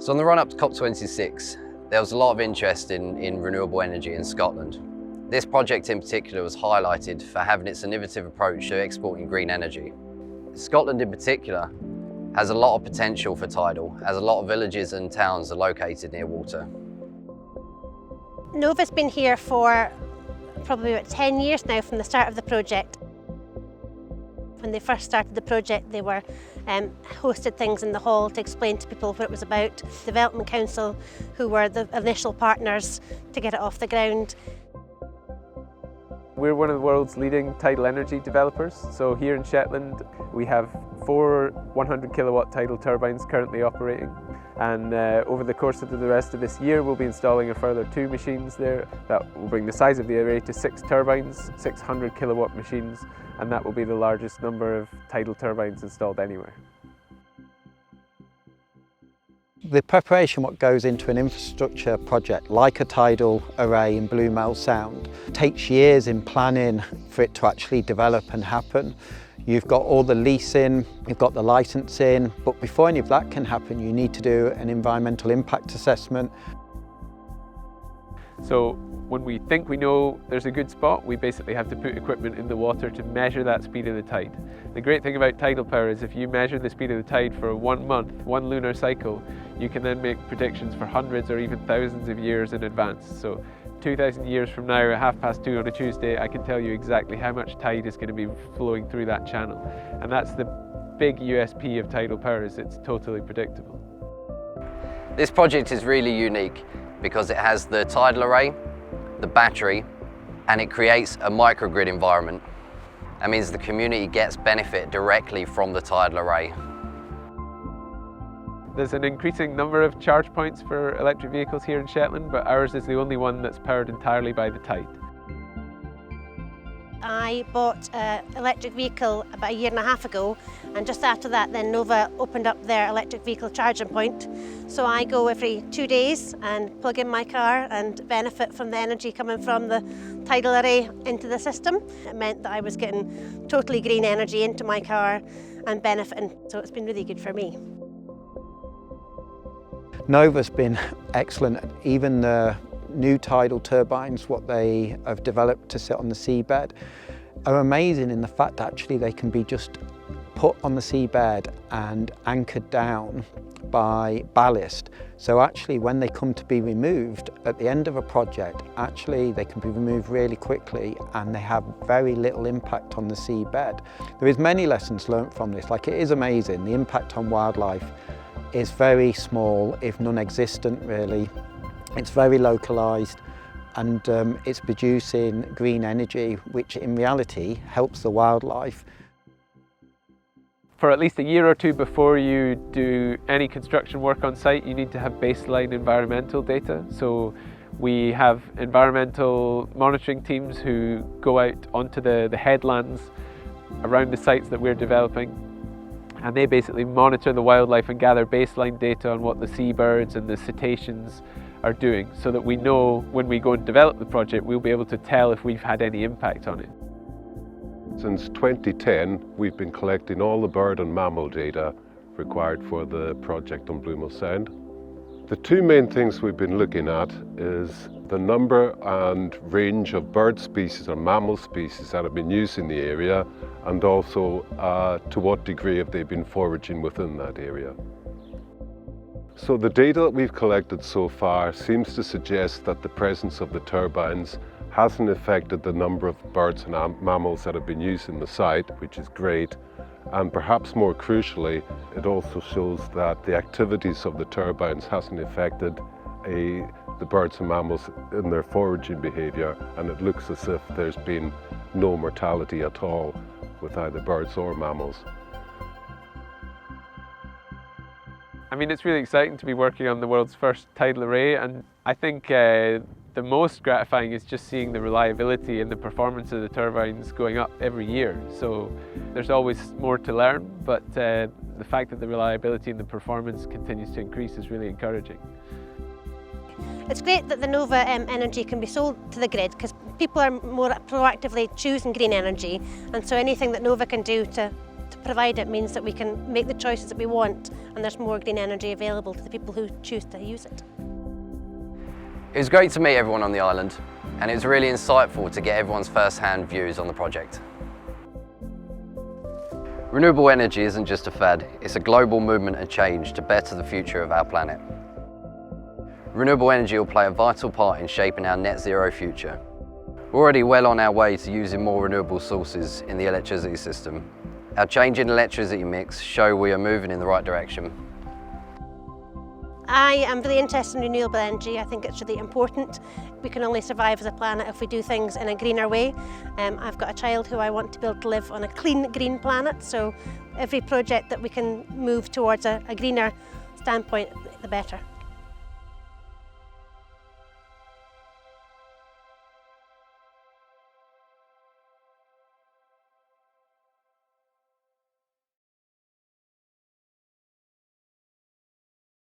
So on the run-up to COP26, there was a lot of interest in renewable energy in Scotland. This project in particular was highlighted for having its innovative approach to exporting green energy. Scotland in particular has a lot of potential for tidal, as a lot of villages and towns are located near water. Nova's been here for probably about 10 years now from the start of the project. When they first started the project, they were hosted things in the hall to explain to people what it was about. Development Council, who were the initial partners to get it off the ground. We're one of the world's leading tidal energy developers. So here in Shetland, we have 4 100 kilowatt tidal turbines currently operating. And over the course of the rest of this year, we'll be installing a further 2 machines there. That will bring the size of the array to 6 turbines, 600 kilowatt machines, and that will be the largest number of tidal turbines installed anywhere. The preparation, what goes into an infrastructure project like a tidal array in Blue Mel Sound, takes years in planning for it to actually develop and happen. You've got all the leasing, you've got the licensing, but before any of that can happen, you need to do an environmental impact assessment. So when we think we know there's a good spot, we basically have to put equipment in the water to measure that speed of the tide. The great thing about tidal power is if you measure the speed of the tide for 1 month, 1 lunar cycle, you can then make predictions for hundreds or even thousands of years in advance. So 2,000 years from now at 2:30 on a Tuesday, I can tell you exactly how much tide is going to be flowing through that channel. And that's the big USP of tidal power, is it's totally predictable. This project is really unique because it has the tidal array, the battery, and it creates a microgrid environment. That means the community gets benefit directly from the tidal array. There's an increasing number of charge points for electric vehicles here in Shetland, but ours is the only one that's powered entirely by the tide. I bought an electric vehicle about 1.5 years ago, and just after that then Nova opened up their electric vehicle charging point. So I go every 2 days and plug in my car and benefit from the energy coming from the tidal array into the system. It meant that I was getting totally green energy into my car and benefiting, so it's been really good for me. Nova's been excellent. Even the new tidal turbines, what they have developed to sit on the seabed, are amazing in the fact that actually they can be just put on the seabed and anchored down by ballast. So actually when they come to be removed at the end of a project, actually they can be removed really quickly and they have very little impact on the seabed. There is many lessons learnt from this. Like, it is amazing. The impact on wildlife is very small, if non-existent really. It's very localised, and it's producing green energy, which in reality helps the wildlife. For at least a year or 2 before you do any construction work on site, you need to have baseline environmental data. So we have environmental monitoring teams who go out onto the headlands around the sites that we're developing, and they basically monitor the wildlife and gather baseline data on what the seabirds and the cetaceans are doing, so that we know when we go and develop the project, we'll be able to tell if we've had any impact on it. Since 2010, we've been collecting all the bird and mammal data required for the project on Blue Mel Sound. The 2 main things we've been looking at is the number and range of bird species or mammal species that have been used in the area, and also to what degree have they been foraging within that area. So the data that we've collected so far seems to suggest that the presence of the turbines hasn't affected the number of birds and mammals that have been used in the site, which is great. And perhaps more crucially, it also shows that the activities of the turbines hasn't affected the birds and mammals in their foraging behaviour, and it looks as if there's been no mortality at all with either birds or mammals. I mean, it's really exciting to be working on the world's first tidal array, and I think the most gratifying is just seeing the reliability and the performance of the turbines going up every year. So there's always more to learn, but the fact that the reliability and the performance continues to increase is really encouraging. It's great that the Nova energy can be sold to the grid, because people are more proactively choosing green energy, and so anything that Nova can do to to provide it means that we can make the choices that we want, and there's more green energy available to the people who choose to use it. It was great to meet everyone on the island, and it was really insightful to get everyone's first-hand views on the project. Renewable energy isn't just a fad, it's a global movement and change to better the future of our planet. Renewable energy will play a vital part in shaping our net zero future. We're already well on our way to using more renewable sources in the electricity system. Our change in electricity mix show we are moving in the right direction. I am really interested in renewable energy. I think it's really important. We can only survive as a planet if we do things in a greener way. I've got a child who I want to be able to live on a clean, green planet, so every project that we can move towards a greener standpoint, the better.